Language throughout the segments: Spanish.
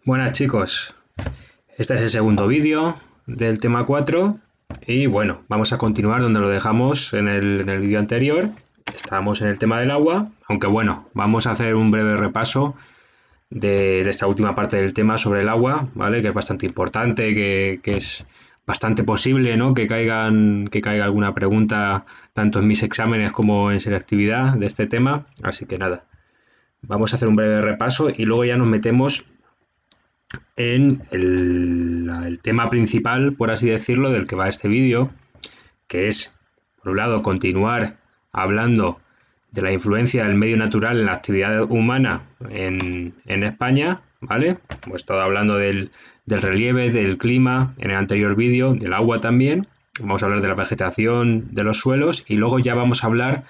Buenas chicos, este es el segundo vídeo del tema 4 y bueno, vamos a continuar donde lo dejamos en el vídeo anterior. Estábamos en el tema del agua, aunque bueno, vamos a hacer un breve repaso de esta última parte del tema sobre el agua, ¿vale? Que es bastante importante, que es bastante posible, ¿no? Que caiga alguna pregunta tanto en mis exámenes como en selectividad de este tema, así que nada, vamos a hacer un breve repaso y luego ya nos metemos en el tema principal, por así decirlo, del que va este vídeo, que es, por un lado, continuar hablando de la influencia del medio natural en la actividad humana en España, ¿vale? Hemos estado hablando del relieve, del clima, en el anterior vídeo, del agua también. Vamos a hablar de la vegetación, de los suelos y luego ya vamos a hablar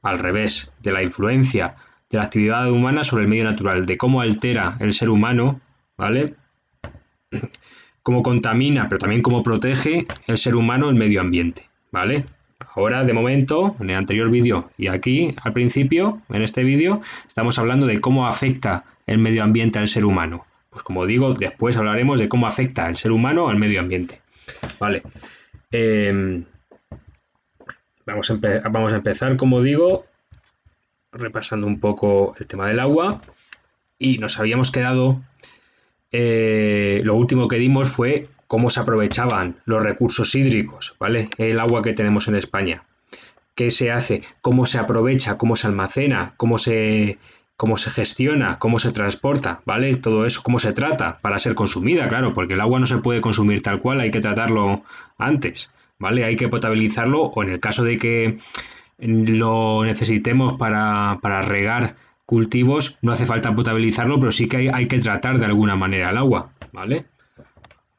al revés, de la influencia de la actividad humana sobre el medio natural, de cómo altera el ser humano, ¿vale? Cómo contamina, pero también cómo protege el ser humano el medio ambiente, ¿vale? Ahora, de momento, en el anterior vídeo y aquí, al principio, en este vídeo, estamos hablando de cómo afecta el medio ambiente al ser humano. Pues como digo, después hablaremos de cómo afecta el ser humano al medio ambiente. Vale. Vamos a empezar, como digo, repasando un poco el tema del agua. Y nos habíamos quedado lo último que dimos fue cómo se aprovechaban los recursos hídricos, ¿vale? El agua que tenemos en España. ¿Qué se hace? ¿Cómo se aprovecha? ¿Cómo se almacena? ¿Cómo se gestiona? ¿Cómo se transporta? ¿Vale? Todo eso, ¿cómo se trata? Para ser consumida, claro, porque el agua no se puede consumir tal cual, hay que tratarlo antes, ¿vale? Hay que potabilizarlo o en el caso de que lo necesitemos para regar cultivos, no hace falta potabilizarlo, pero sí que hay que tratar de alguna manera el agua, ¿vale?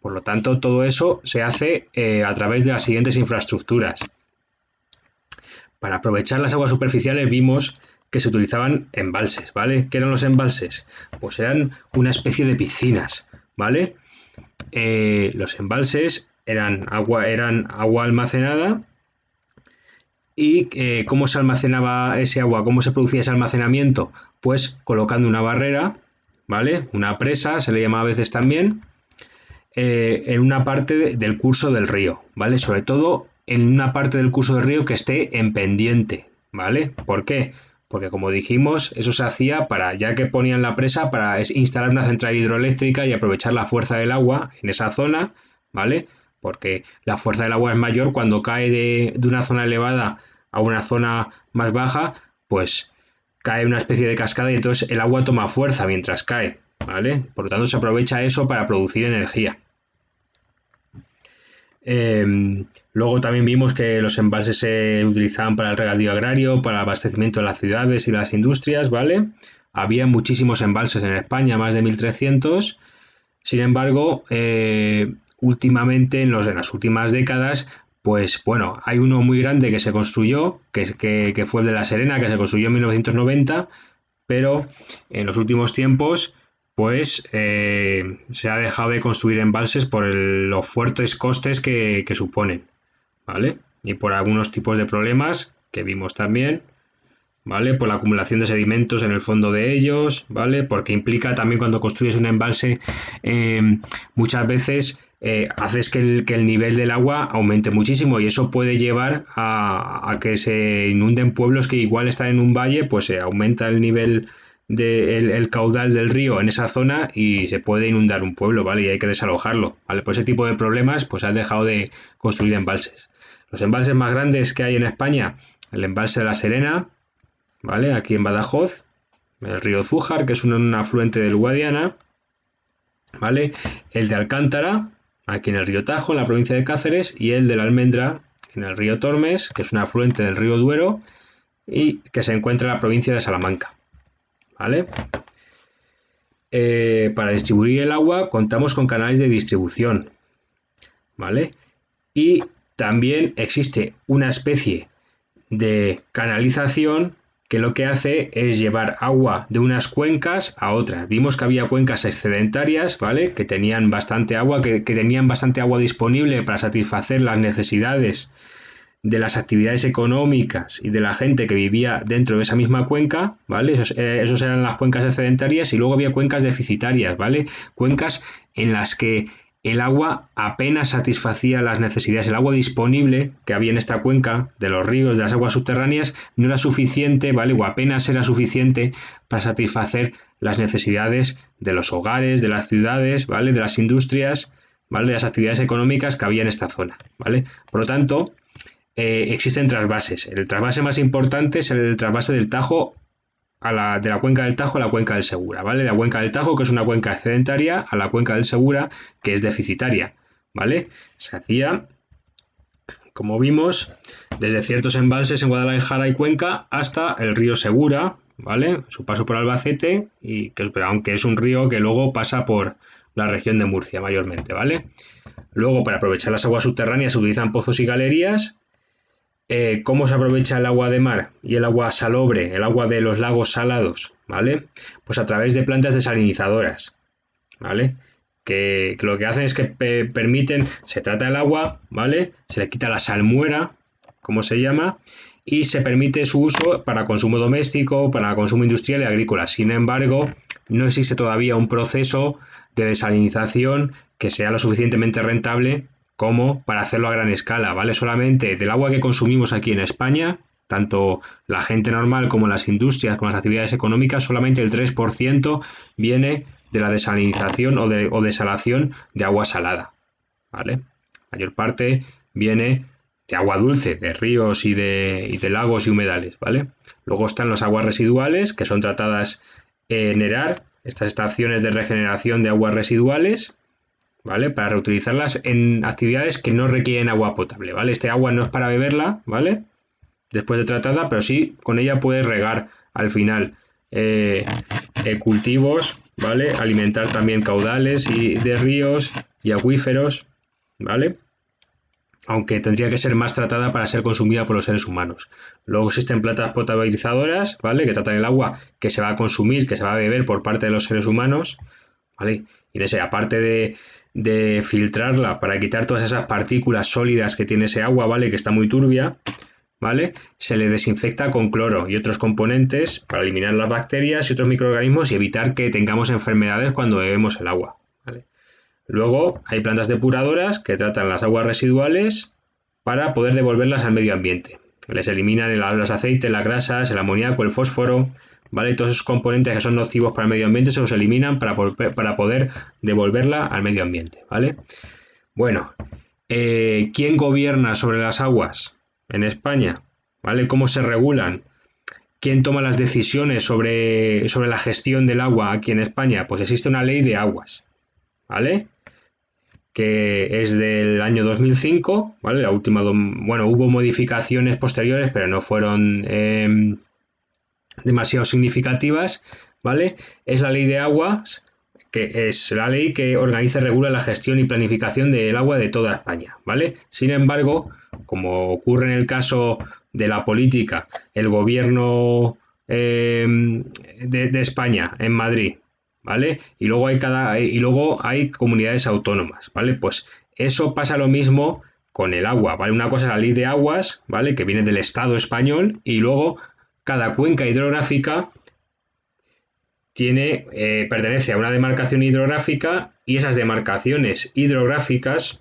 Por lo tanto, todo eso se hace a través de las siguientes infraestructuras. Para aprovechar las aguas superficiales vimos que se utilizaban embalses, ¿vale? ¿Qué eran los embalses? Pues eran una especie de piscinas, ¿vale? Los embalses eran agua almacenada. ¿Y cómo se almacenaba ese agua? ¿Cómo se producía ese almacenamiento? Pues colocando una barrera, ¿vale? Una presa, se le llama a veces también, en una parte del curso del río, ¿vale? Sobre todo en una parte del curso del río que esté en pendiente, ¿vale? ¿Por qué? Porque como dijimos, eso se hacía para, ya que ponían la presa, para instalar una central hidroeléctrica y aprovechar la fuerza del agua en esa zona, ¿vale? Porque la fuerza del agua es mayor cuando cae de una zona elevada a una zona más baja, pues cae una especie de cascada y entonces el agua toma fuerza mientras cae, ¿vale? Por lo tanto se aprovecha eso para producir energía. Luego también vimos que los embalses se utilizaban para el regadío agrario, para el abastecimiento de las ciudades y las industrias, ¿vale? Había muchísimos embalses en España, más de 1300. Sin embargo, últimamente, en las últimas décadas, pues bueno, hay uno muy grande que se construyó, que fue el de La Serena, que se construyó en 1990, pero en los últimos tiempos pues se ha dejado de construir embalses por los fuertes costes que suponen, ¿vale? Y por algunos tipos de problemas que vimos también, ¿vale? Por la acumulación de sedimentos en el fondo de ellos, ¿vale? Porque implica también cuando construyes un embalse, muchas veces haces que el nivel del agua aumente muchísimo y eso puede llevar a que se inunden pueblos que igual están en un valle, pues se aumenta el nivel el caudal del río en esa zona y se puede inundar un pueblo, ¿vale? Y hay que desalojarlo, ¿vale? Por ese tipo de problemas, pues han dejado de construir embalses. Los embalses más grandes que hay en España, el embalse de La Serena, ¿vale? Aquí en Badajoz, el río Zújar, que es un afluente del Guadiana, ¿vale? El de Alcántara, aquí en el río Tajo, en la provincia de Cáceres, y el de la Almendra, en el río Tormes, que es un afluente del río Duero y que se encuentra en la provincia de Salamanca, ¿vale? Para distribuir el agua contamos con canales de distribución, ¿vale? Y también existe una especie de canalización que lo que hace es llevar agua de unas cuencas a otras. Vimos que había cuencas excedentarias, ¿vale? Que tenían bastante agua, que tenían bastante agua disponible para satisfacer las necesidades de las actividades económicas y de la gente que vivía dentro de esa misma cuenca, ¿vale? Esos eran las cuencas excedentarias, y luego había cuencas deficitarias, ¿vale? Cuencas en las que el agua apenas satisfacía las necesidades. El agua disponible que había en esta cuenca de los ríos, de las aguas subterráneas, no era suficiente, ¿vale? O apenas era suficiente para satisfacer las necesidades de los hogares, de las ciudades, ¿vale? De las industrias, ¿vale? De las actividades económicas que había en esta zona, ¿vale? Por lo tanto, existen trasvases. El trasvase más importante es el trasvase del Tajo de la cuenca del Tajo a la cuenca del Segura, ¿vale? De la cuenca del Tajo, que es una cuenca excedentaria, a la cuenca del Segura, que es deficitaria, ¿vale? Se hacía, como vimos, desde ciertos embalses en Guadalajara y Cuenca hasta el río Segura, ¿vale? Su paso por Albacete, y que, aunque es un río que luego pasa por la región de Murcia mayormente, ¿vale? Luego, para aprovechar las aguas subterráneas se utilizan pozos y galerías. ¿Cómo se aprovecha el agua de mar y el agua salobre, el agua de los lagos salados? ¿Vale? Pues a través de plantas desalinizadoras, ¿vale? Que lo que hacen es que permiten, se trata el agua, ¿vale? Se le quita la salmuera, como se llama, y se permite su uso para consumo doméstico, para consumo industrial y agrícola. Sin embargo, no existe todavía un proceso de desalinización que sea lo suficientemente rentable como para hacerlo a gran escala, ¿vale? Solamente del agua que consumimos aquí en España, tanto la gente normal como las industrias, como las actividades económicas, solamente el 3% viene de la desalinización o desalación de agua salada, ¿vale? La mayor parte viene de agua dulce, de ríos y de lagos y humedales, ¿vale? Luego están las aguas residuales, que son tratadas en ERAR, estas estaciones de regeneración de aguas residuales, ¿vale? Para reutilizarlas en actividades que no requieren agua potable, ¿vale? Este agua no es para beberla, ¿vale? Después de tratada, pero sí con ella puedes regar al final cultivos, ¿vale? Alimentar también caudales de ríos y acuíferos, ¿vale? Aunque tendría que ser más tratada para ser consumida por los seres humanos. Luego existen plantas potabilizadoras, ¿vale? Que tratan el agua que se va a consumir, que se va a beber por parte de los seres humanos, ¿vale? Y no sé, aparte de filtrarla para quitar todas esas partículas sólidas que tiene ese agua, ¿vale? Que está muy turbia, ¿vale? Se le desinfecta con cloro y otros componentes para eliminar las bacterias y otros microorganismos y evitar que tengamos enfermedades cuando bebemos el agua, ¿vale? Luego hay plantas depuradoras que tratan las aguas residuales para poder devolverlas al medio ambiente. Les eliminan los aceites, las grasas, el amoníaco, el fósforo, ¿vale? Todos esos componentes que son nocivos para el medio ambiente se los eliminan para poder devolverla al medio ambiente, ¿vale? Bueno, ¿quién gobierna sobre las aguas en España? ¿Vale? ¿Cómo se regulan? ¿Quién toma las decisiones sobre la gestión del agua aquí en España? Pues existe una ley de aguas, ¿vale? Que es del año 2005, ¿vale? La última, bueno, hubo modificaciones posteriores, pero no fueron demasiado significativas, ¿vale? Es la ley de aguas, que es la ley que organiza y regula la gestión y planificación del agua de toda España, ¿vale? Sin embargo, como ocurre en el caso de la política, el gobierno de España en Madrid, ¿vale? Y luego hay comunidades autónomas, ¿vale? Pues eso pasa lo mismo con el agua, ¿vale? Una cosa es la ley de aguas, ¿vale? Que viene del Estado español, y luego cada cuenca hidrográfica pertenece a una demarcación hidrográfica, y esas demarcaciones hidrográficas,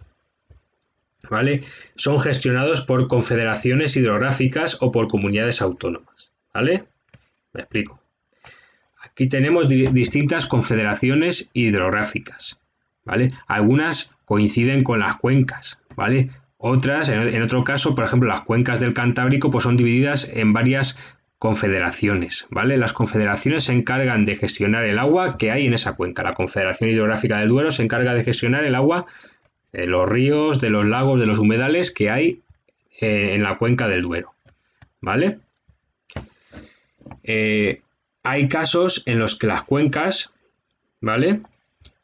¿vale? Son gestionados por confederaciones hidrográficas o por comunidades autónomas, ¿vale? Me explico. Aquí tenemos distintas confederaciones hidrográficas, ¿vale? Algunas coinciden con las cuencas, ¿vale? Otras, en otro caso, por ejemplo, las cuencas del Cantábrico, pues son divididas en varias confederaciones, ¿vale? Las confederaciones se encargan de gestionar el agua que hay en esa cuenca. La Confederación Hidrográfica del Duero se encarga de gestionar el agua de los ríos, de los lagos, de los humedales que hay en la cuenca del Duero, ¿vale? Hay casos en los que las cuencas, ¿vale?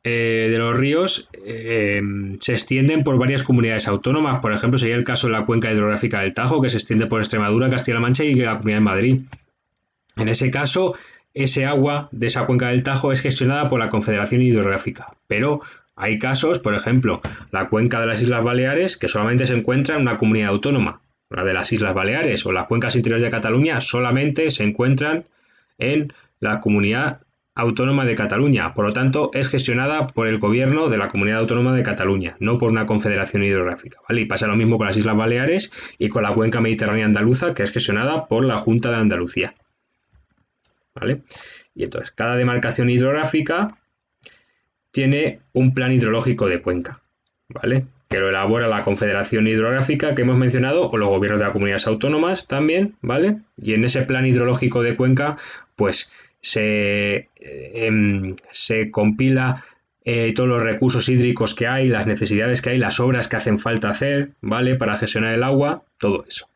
De los ríos se extienden por varias comunidades autónomas. Por ejemplo, sería el caso de la cuenca hidrográfica del Tajo, que se extiende por Extremadura, Castilla-La Mancha y la Comunidad de Madrid. En ese caso, ese agua de esa cuenca del Tajo es gestionada por la Confederación Hidrográfica. Pero hay casos, por ejemplo, la cuenca de las Islas Baleares, que solamente se encuentra en una comunidad autónoma, la de las Islas Baleares o las cuencas interiores de Cataluña, solamente se encuentran en la Comunidad Autónoma de Cataluña. Por lo tanto, es gestionada por el gobierno de la Comunidad Autónoma de Cataluña, no por una confederación hidrográfica, ¿vale? Y pasa lo mismo con las Islas Baleares y con la cuenca mediterránea andaluza, que es gestionada por la Junta de Andalucía, ¿vale? Y entonces, cada demarcación hidrográfica tiene un plan hidrológico de cuenca, ¿vale? Que lo elabora la Confederación Hidrográfica que hemos mencionado o los gobiernos de las comunidades autónomas también, ¿vale? Y en ese plan hidrológico de cuenca, pues se compila todos los recursos hídricos que hay, las necesidades que hay, las obras que hacen falta hacer, ¿vale? Para gestionar el agua, todo eso.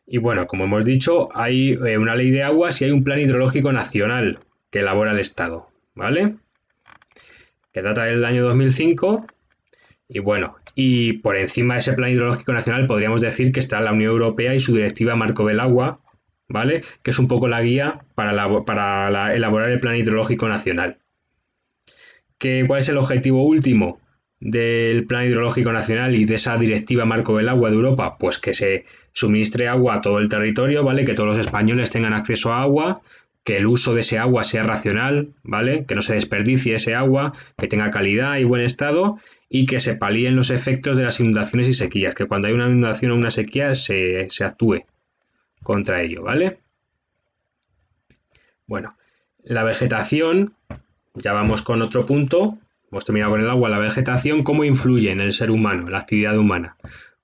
Y bueno, como hemos dicho, hay una ley de aguas y hay un plan hidrológico nacional que elabora el Estado, ¿vale? Que data del año 2005. Y bueno, y por encima de ese plan hidrológico nacional podríamos decir que está la Unión Europea y su Directiva Marco del Agua, ¿vale? Que es un poco la guía para elaborar el plan hidrológico nacional. ¿Cuál es el objetivo último del plan hidrológico nacional y de esa Directiva Marco del Agua de Europa? Pues que se suministre agua a todo el territorio, ¿vale? Que todos los españoles tengan acceso a agua, que el uso de ese agua sea racional, ¿vale? Que no se desperdicie ese agua, que tenga calidad y buen estado y que se palíen los efectos de las inundaciones y sequías, que cuando hay una inundación o una sequía se actúe contra ello, ¿vale? Bueno, la vegetación, ya vamos con otro punto, hemos terminado con el agua, la vegetación, ¿cómo influye en el ser humano, en la actividad humana?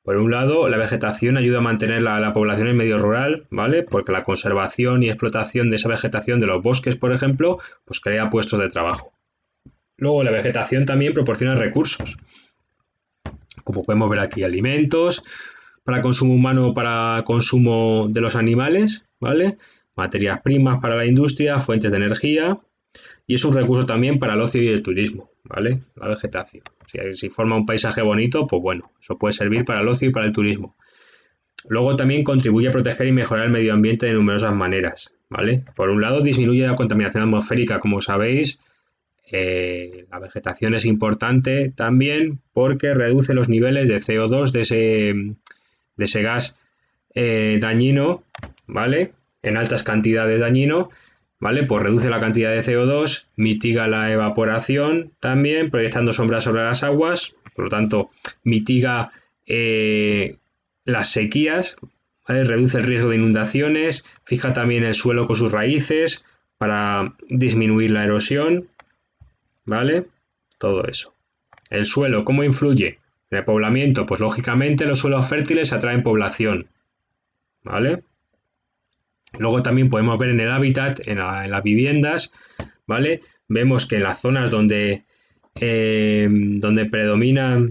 Por un lado, la vegetación ayuda a mantener la población en medio rural, ¿vale? Porque la conservación y explotación de esa vegetación de los bosques, por ejemplo, pues crea puestos de trabajo. Luego, la vegetación también proporciona recursos, como podemos ver aquí, alimentos para consumo humano o para consumo de los animales, ¿vale? Materias primas para la industria, fuentes de energía, y es un recurso también para el ocio y el turismo, ¿vale? La vegetación. Si forma un paisaje bonito, pues bueno, eso puede servir para el ocio y para el turismo. Luego también contribuye a proteger y mejorar el medio ambiente de numerosas maneras, ¿vale? Por un lado, disminuye la contaminación atmosférica, como sabéis. La vegetación es importante también porque reduce los niveles de CO2 de ese gas dañino, ¿vale? En altas cantidades dañino, ¿vale? Pues reduce la cantidad de CO2, mitiga la evaporación también, proyectando sombras sobre las aguas, por lo tanto, mitiga las sequías, ¿vale? Reduce el riesgo de inundaciones, fija también el suelo con sus raíces para disminuir la erosión, ¿vale? Todo eso. El suelo, ¿cómo influye? En el poblamiento, pues lógicamente los suelos fértiles atraen población, ¿vale? Luego también podemos ver en el hábitat, en las viviendas, ¿vale? Vemos que en las zonas donde predomina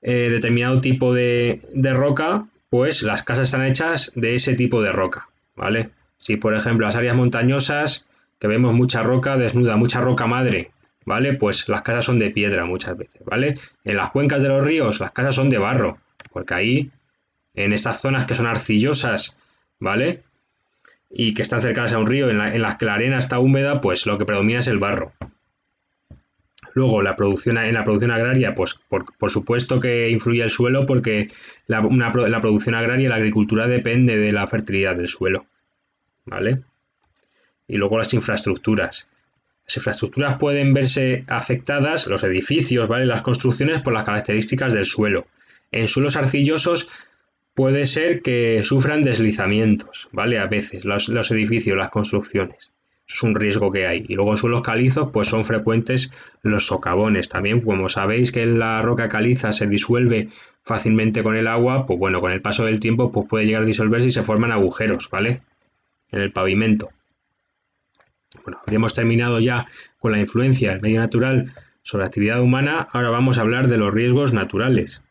determinado tipo de roca, pues las casas están hechas de ese tipo de roca, ¿vale? Si por ejemplo las áreas montañosas, que vemos mucha roca desnuda, mucha roca madre, ¿vale? Pues las casas son de piedra muchas veces, ¿vale? En las cuencas de los ríos las casas son de barro, porque ahí, en estas zonas que son arcillosas, ¿vale? Y que están cercanas a un río, en las que la arena está húmeda, pues lo que predomina es el barro. Luego, en la producción agraria, pues por supuesto que influye el suelo porque la producción agraria, la agricultura depende de la fertilidad del suelo, ¿vale? Y luego las infraestructuras. Las infraestructuras pueden verse afectadas, los edificios, ¿vale? Las construcciones, por las características del suelo. En suelos arcillosos puede ser que sufran deslizamientos, ¿vale? A veces los edificios, las construcciones. Eso es un riesgo que hay. Y luego en suelos calizos, pues son frecuentes los socavones. También, como sabéis que la roca caliza se disuelve fácilmente con el agua, pues bueno, con el paso del tiempo pues puede llegar a disolverse y se forman agujeros, ¿vale? En el pavimento. Bueno, hemos terminado ya con la influencia del medio natural sobre la actividad humana. Ahora vamos a hablar de los riesgos naturales.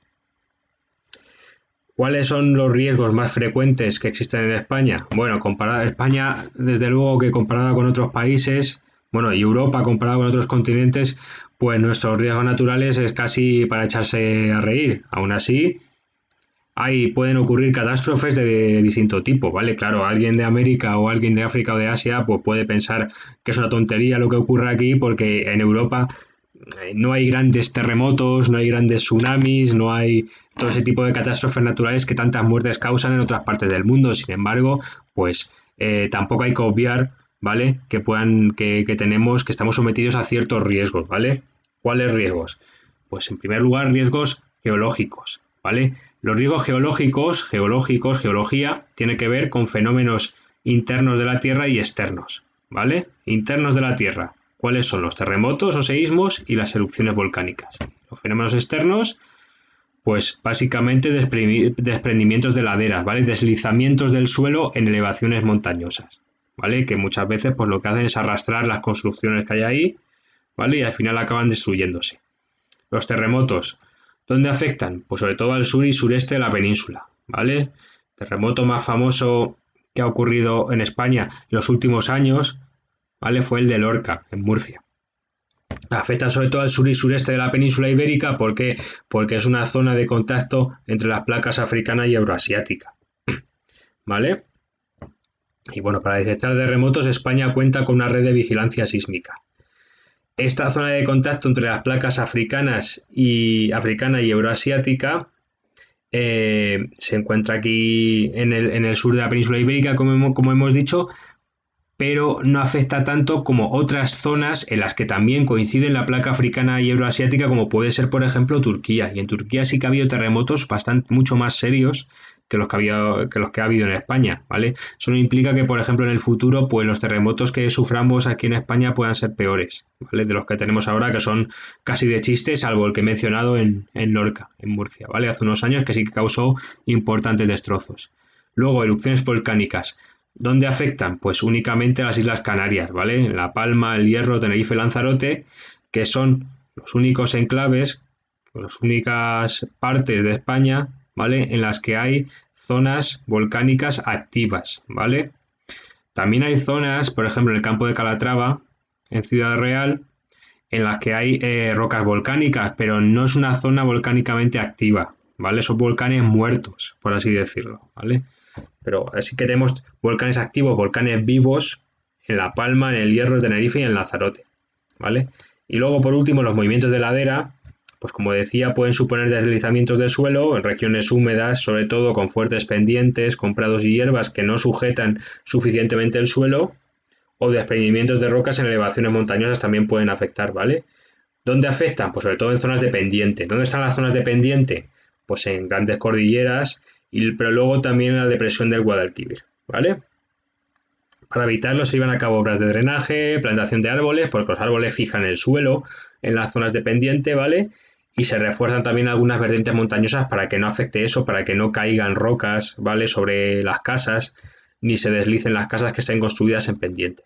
¿Cuáles son los riesgos más frecuentes que existen en España? Bueno, comparada España, desde luego que comparada con otros países, bueno, y Europa comparada con otros continentes, pues nuestros riesgos naturales es casi para echarse a reír. Aún así, pueden ocurrir catástrofes de distinto tipo, ¿vale? Claro, alguien de América o alguien de África o de Asia, pues puede pensar que es una tontería lo que ocurre aquí porque en Europa no hay grandes terremotos, no hay grandes tsunamis, no hay todo ese tipo de catástrofes naturales que tantas muertes causan en otras partes del mundo. Sin embargo, pues tampoco hay que obviar, ¿vale? Que tenemos, que estamos sometidos a ciertos riesgos, ¿vale? ¿Cuáles riesgos? Pues en primer lugar, riesgos geológicos, ¿vale? Los riesgos geología, tiene que ver con fenómenos internos de la Tierra y externos, ¿vale? Internos de la Tierra. ¿Cuáles son los terremotos o seísmos y las erupciones volcánicas? Los fenómenos externos, pues básicamente desprendimientos de laderas, ¿vale? Deslizamientos del suelo en elevaciones montañosas, ¿vale? Que muchas veces pues lo que hacen es arrastrar las construcciones que hay ahí, ¿vale? Y al final acaban destruyéndose. Los terremotos, ¿dónde afectan? Pues sobre todo al sur y sureste de la península, ¿vale? El terremoto más famoso que ha ocurrido en España en los últimos años, ¿vale? Fue el de Lorca, en Murcia. Afecta sobre todo al sur y sureste de la península ibérica, ¿por qué? Porque es una zona de contacto entre las placas africana y euroasiática, ¿vale? Y bueno, para detectar terremotos, España cuenta con una red de vigilancia sísmica. Esta zona de contacto entre las placas africana y euroasiática se encuentra aquí en el sur de la península ibérica, como hemos dicho, pero no afecta tanto como otras zonas en las que también coinciden la placa africana y euroasiática, como puede ser, por ejemplo, Turquía. Y en Turquía sí que ha habido terremotos mucho más serios que los que ha habido en España, ¿vale? Eso no implica que, por ejemplo, en el futuro, pues los terremotos que suframos aquí en España puedan ser peores, ¿vale? De los que tenemos ahora, que son casi de chiste, salvo el que he mencionado en Lorca, en Murcia, ¿vale? Hace unos años que sí que causó importantes destrozos. Luego, erupciones volcánicas. ¿Dónde afectan? Pues únicamente a las Islas Canarias, ¿vale? La Palma, El Hierro, Tenerife, Lanzarote, que son los únicos enclaves, las únicas partes de España, ¿vale? En las que hay zonas volcánicas activas, ¿vale? También hay zonas, por ejemplo, en el campo de Calatrava, en Ciudad Real, en las que hay rocas volcánicas, pero no es una zona volcánicamente activa, ¿vale? Son volcanes muertos, por así decirlo, ¿vale? Pero sí que tenemos volcanes activos, volcanes vivos en La Palma, en El Hierro, Tenerife y en Lanzarote, ¿vale? Y luego, por último, los movimientos de ladera, pues como decía, pueden suponer deslizamientos del suelo en regiones húmedas, sobre todo con fuertes pendientes, con prados y hierbas que no sujetan suficientemente el suelo, o desprendimientos de rocas en elevaciones montañosas también pueden afectar, ¿vale? ¿Dónde afectan? Pues sobre todo en zonas de pendiente. ¿Dónde están las zonas de pendiente? Pues en grandes cordilleras, pero luego también en la depresión del Guadalquivir, ¿vale? Para evitarlo se llevan a cabo obras de drenaje, plantación de árboles, porque los árboles fijan el suelo en las zonas de pendiente, ¿vale? Y se refuerzan también algunas vertientes montañosas para que no afecte eso, para que no caigan rocas, ¿vale? Sobre las casas, ni se deslicen las casas que estén construidas en pendiente.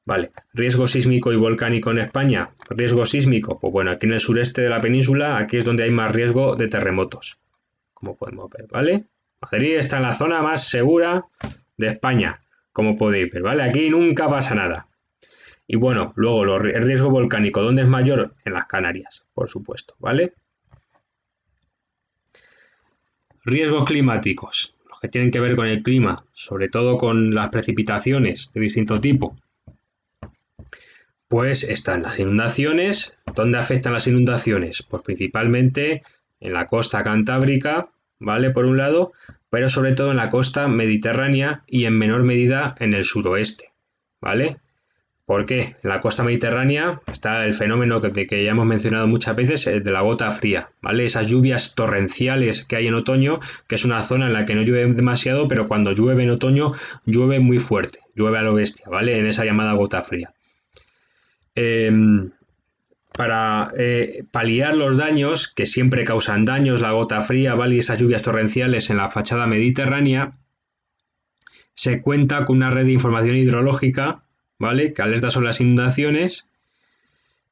Vale, riesgo sísmico y volcánico en España. Riesgo sísmico, pues bueno, aquí en el sureste de la península, aquí es donde hay más riesgo de terremotos, como podemos ver, ¿vale? Madrid está en la zona más segura de España, como podéis ver, ¿vale? Aquí nunca pasa nada. Y bueno, luego el riesgo volcánico, ¿dónde es mayor? En las Canarias, por supuesto, ¿vale? Riesgos climáticos, los que tienen que ver con el clima, sobre todo con las precipitaciones de distinto tipo. Pues están las inundaciones. ¿Dónde afectan las inundaciones? Pues principalmente en la costa cantábrica, ¿vale? Por un lado, pero sobre todo en la costa mediterránea y en menor medida en el suroeste, ¿vale? ¿Por qué? En la costa mediterránea está el fenómeno que ya hemos mencionado muchas veces, de la gota fría, ¿vale? Esas lluvias torrenciales que hay en otoño, que es una zona en la que no llueve demasiado, pero cuando llueve en otoño, llueve muy fuerte, llueve a lo bestia, ¿vale? En esa llamada gota fría. Para paliar los daños, que siempre causan daños, la gota fría, ¿vale? Y esas lluvias torrenciales en la fachada mediterránea, se cuenta con una red de información hidrológica, ¿vale? Que alerta sobre las inundaciones.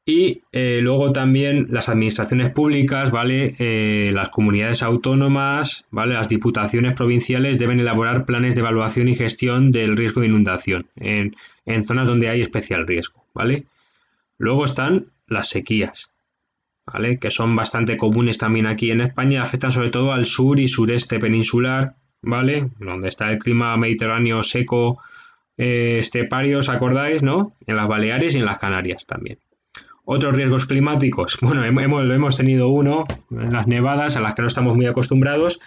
Y luego también las administraciones públicas, ¿vale? Las comunidades autónomas, ¿vale? Las diputaciones provinciales deben elaborar planes de evaluación y gestión del riesgo de inundación en zonas donde hay especial riesgo, ¿vale? Luego están las sequías, ¿vale? Que son bastante comunes también aquí en España, afectan sobre todo al sur y sureste peninsular, ¿vale? Donde está el clima mediterráneo seco, estepario, ¿os acordáis, no? En las Baleares y en las Canarias también. Otros riesgos climáticos, bueno, lo hemos tenido uno, en las nevadas a las que no estamos muy acostumbrados,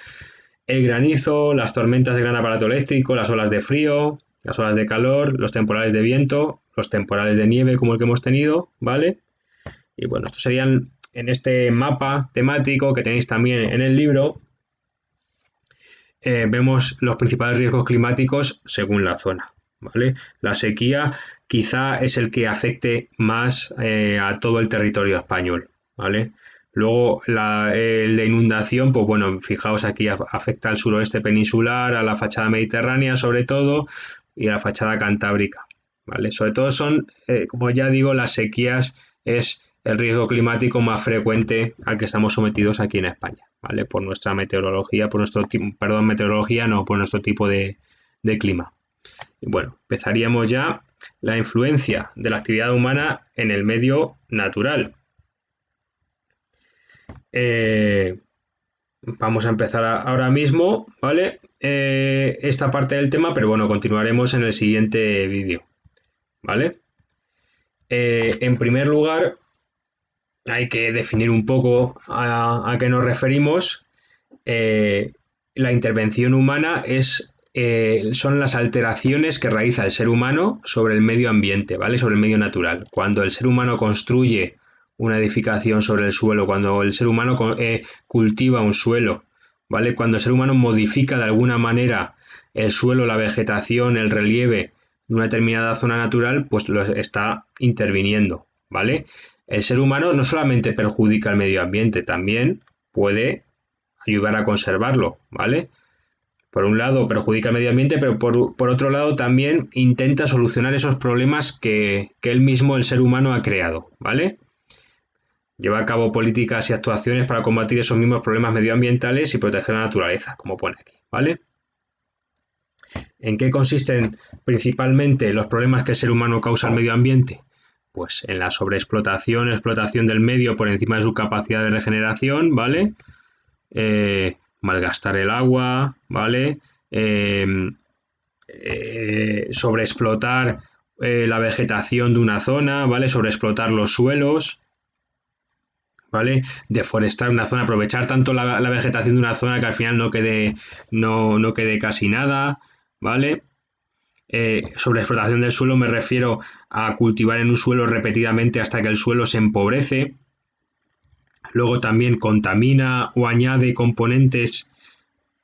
el granizo, las tormentas de gran aparato eléctrico, las olas de frío, las olas de calor, los temporales de viento, los temporales de nieve como el que hemos tenido, ¿vale? Y bueno, estos serían en este mapa temático que tenéis también en el libro, vemos los principales riesgos climáticos según la zona, ¿vale? La sequía quizá es el que afecte más a todo el territorio español, ¿vale? Luego el de inundación, pues bueno, fijaos aquí afecta al suroeste peninsular, a la fachada mediterránea sobre todo y a la fachada cantábrica, ¿vale? Sobre todo son, como ya digo, las sequías es el riesgo climático más frecuente al que estamos sometidos aquí en España, ¿vale? Por nuestra meteorología, por nuestro perdón, meteorología no, por nuestro tipo de clima. Y bueno, empezaríamos ya la influencia de la actividad humana en el medio natural. Vamos a empezar ahora mismo, ¿vale? Esta parte del tema, pero bueno, continuaremos en el siguiente vídeo, ¿vale? En primer lugar, hay que definir un poco a qué nos referimos. La intervención humana son las alteraciones que realiza el ser humano sobre el medio ambiente, ¿vale? Sobre el medio natural. Cuando el ser humano construye una edificación sobre el suelo, cuando el ser humano cultiva un suelo, ¿vale? Cuando el ser humano modifica de alguna manera el suelo, la vegetación, el relieve de una determinada zona natural, pues lo está interviniendo, ¿vale? El ser humano no solamente perjudica el medio ambiente, también puede ayudar a conservarlo, ¿vale? Por un lado perjudica el medio ambiente, pero por otro lado también intenta solucionar esos problemas que él mismo, el ser humano, ha creado, ¿vale? Lleva a cabo políticas y actuaciones para combatir esos mismos problemas medioambientales y proteger la naturaleza, como pone aquí, ¿vale? ¿En qué consisten principalmente los problemas que el ser humano causa al medio ambiente? Pues en la sobreexplotación, explotación del medio por encima de su capacidad de regeneración, ¿vale? Malgastar el agua, ¿vale? Sobreexplotar la vegetación de una zona, ¿vale? Sobreexplotar los suelos, ¿vale? Deforestar una zona, aprovechar tanto la vegetación de una zona que al final no quede casi nada, ¿vale? Sobre explotación del suelo me refiero a cultivar en un suelo repetidamente hasta que el suelo se empobrece. Luego también contamina o añade componentes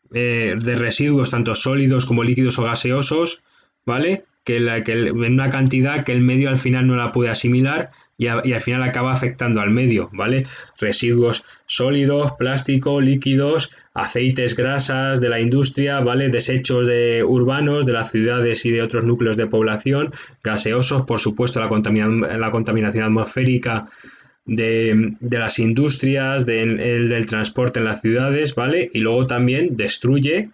de residuos, tanto sólidos como líquidos o gaseosos, ¿vale? En una cantidad que el medio al final no la puede asimilar y al final acaba afectando al medio, ¿vale? Residuos sólidos, plástico, líquidos, aceites, grasas de la industria, ¿vale? Desechos urbanos de las ciudades y de otros núcleos de población, gaseosos, por supuesto, la contaminación atmosférica de las industrias, del transporte en las ciudades, ¿vale? Y luego también destruye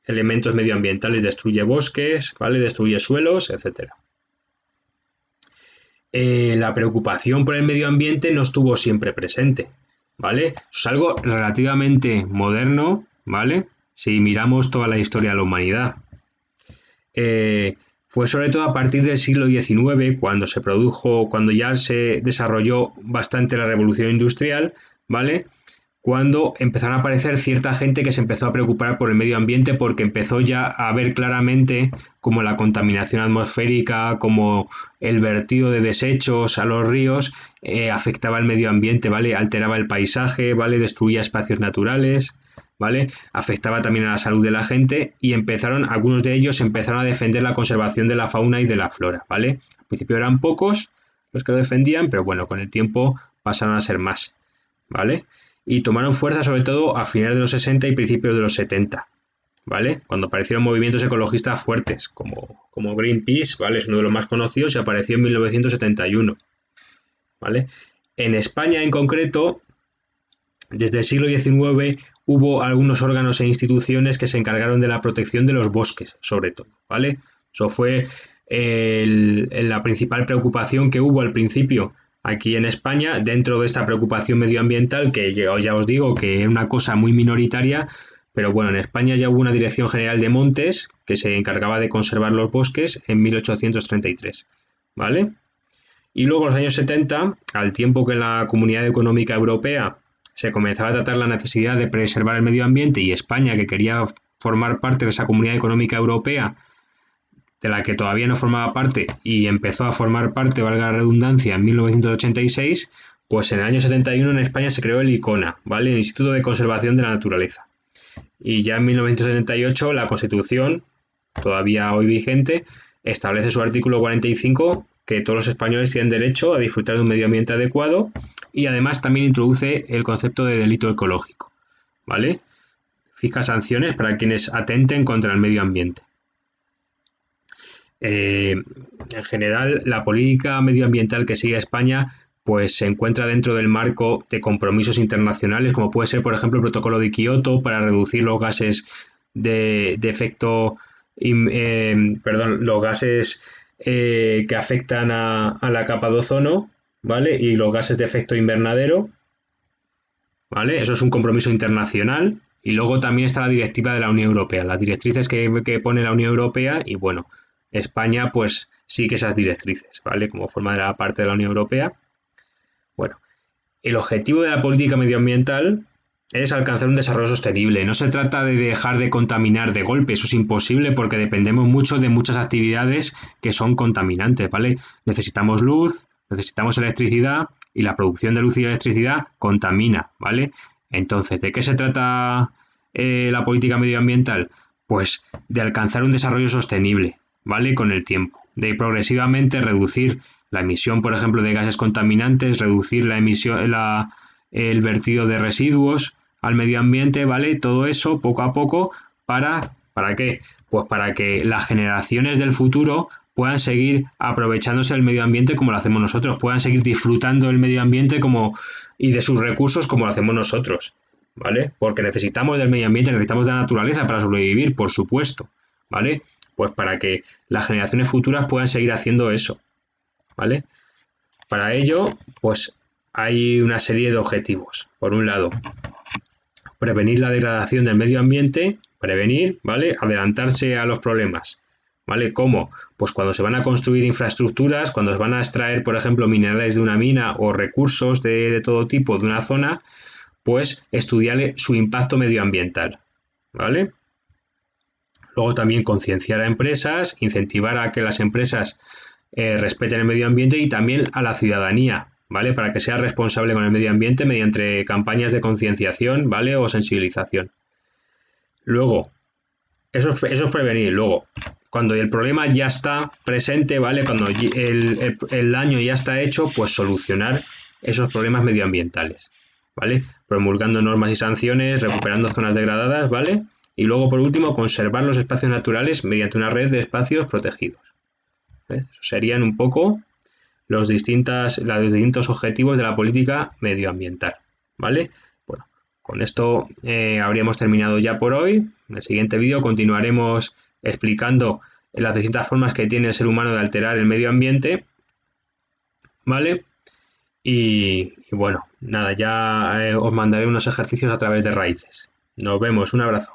elementos medioambientales, destruye bosques, ¿vale? Destruye suelos, etcétera. La preocupación por el medio ambiente no estuvo siempre presente, ¿vale? Es algo relativamente moderno, ¿vale? Si miramos toda la historia de la humanidad. Fue sobre todo a partir del siglo XIX cuando ya se desarrolló bastante la revolución industrial, ¿vale? Cuando empezaron a aparecer cierta gente que se empezó a preocupar por el medio ambiente porque empezó ya a ver claramente como la contaminación atmosférica, como el vertido de desechos a los ríos afectaba al medio ambiente, ¿vale? Alteraba el paisaje, ¿vale? Destruía espacios naturales, ¿vale? Afectaba también a la salud de la gente y algunos de ellos empezaron a defender la conservación de la fauna y de la flora, ¿vale? Al principio eran pocos los que lo defendían, pero bueno, con el tiempo pasaron a ser más, ¿vale? Y tomaron fuerza sobre todo a finales de los 60 y principios de los 70, ¿vale? Cuando aparecieron movimientos ecologistas fuertes, como Greenpeace, ¿vale? Es uno de los más conocidos y apareció en 1971, ¿vale? En España en concreto, desde el siglo XIX hubo algunos órganos e instituciones que se encargaron de la protección de los bosques, sobre todo, ¿vale? Eso fue la principal preocupación que hubo al principio aquí en España, dentro de esta preocupación medioambiental, que ya os digo que es una cosa muy minoritaria, pero bueno, en España ya hubo una Dirección General de Montes que se encargaba de conservar los bosques en 1833, ¿vale? Y luego en los años 70, al tiempo que en la Comunidad Económica Europea se comenzaba a tratar la necesidad de preservar el medio ambiente y España, que quería formar parte de esa Comunidad Económica Europea, de la que todavía no formaba parte y empezó a formar parte, valga la redundancia, en 1986, pues en el año 71 en España se creó el ICONA, ¿vale? El Instituto de Conservación de la Naturaleza. Y ya en 1978 la Constitución, todavía hoy vigente, establece su artículo 45 que todos los españoles tienen derecho a disfrutar de un medio ambiente adecuado y además también introduce el concepto de delito ecológico, ¿vale? Fija sanciones para quienes atenten contra el medio ambiente. En general, la política medioambiental que sigue España pues se encuentra dentro del marco de compromisos internacionales, como puede ser, por ejemplo, el Protocolo de Kioto para reducir los gases de efecto, los gases que afectan a la capa de ozono, ¿vale? Y los gases de efecto invernadero, ¿vale? Eso es un compromiso internacional. Y luego también está la directiva de la Unión Europea, las directrices que pone la Unión Europea y bueno, España pues sigue esas directrices, ¿vale? Como forma de la parte de la Unión Europea. Bueno, el objetivo de la política medioambiental es alcanzar un desarrollo sostenible. No se trata de dejar de contaminar de golpe, eso es imposible porque dependemos mucho de muchas actividades que son contaminantes, ¿vale? Necesitamos luz, necesitamos electricidad y la producción de luz y electricidad contamina, ¿vale? Entonces, ¿de qué se trata la política medioambiental? Pues de alcanzar un desarrollo sostenible, ¿vale? Con el tiempo, de progresivamente reducir la emisión, por ejemplo, de gases contaminantes, reducir la emisión, el vertido de residuos al medio ambiente, ¿vale? Todo eso poco a poco ¿para qué? Pues para que las generaciones del futuro puedan seguir aprovechándose del medio ambiente como lo hacemos nosotros, puedan seguir disfrutando del medio ambiente y de sus recursos como lo hacemos nosotros, ¿vale? Porque necesitamos del medio ambiente, necesitamos de la naturaleza para sobrevivir, por supuesto, ¿vale? Pues para que las generaciones futuras puedan seguir haciendo eso, ¿vale? Para ello, pues hay una serie de objetivos. Por un lado, prevenir la degradación del medio ambiente, prevenir, ¿vale? Adelantarse a los problemas, ¿vale? ¿Cómo? Pues cuando se van a construir infraestructuras, cuando se van a extraer, por ejemplo, minerales de una mina o recursos de todo tipo de una zona, pues estudiar su impacto medioambiental, ¿vale? Luego también concienciar a empresas, incentivar a que las empresas respeten el medio ambiente y también a la ciudadanía, ¿vale? Para que sea responsable con el medio ambiente mediante campañas de concienciación, ¿vale? O sensibilización. Luego, eso es prevenir. Luego, cuando el problema ya está presente, ¿vale? Cuando el daño ya está hecho, pues solucionar esos problemas medioambientales, ¿vale? Promulgando normas y sanciones, recuperando zonas degradadas, ¿vale? Y luego, por último, conservar los espacios naturales mediante una red de espacios protegidos. Eso serían un poco los distintos objetivos de la política medioambiental, ¿vale? Bueno, con esto habríamos terminado ya por hoy. En el siguiente vídeo continuaremos explicando las distintas formas que tiene el ser humano de alterar el medio ambiente, ¿vale? Y bueno, nada, ya os mandaré unos ejercicios a través de raíces. Nos vemos, un abrazo.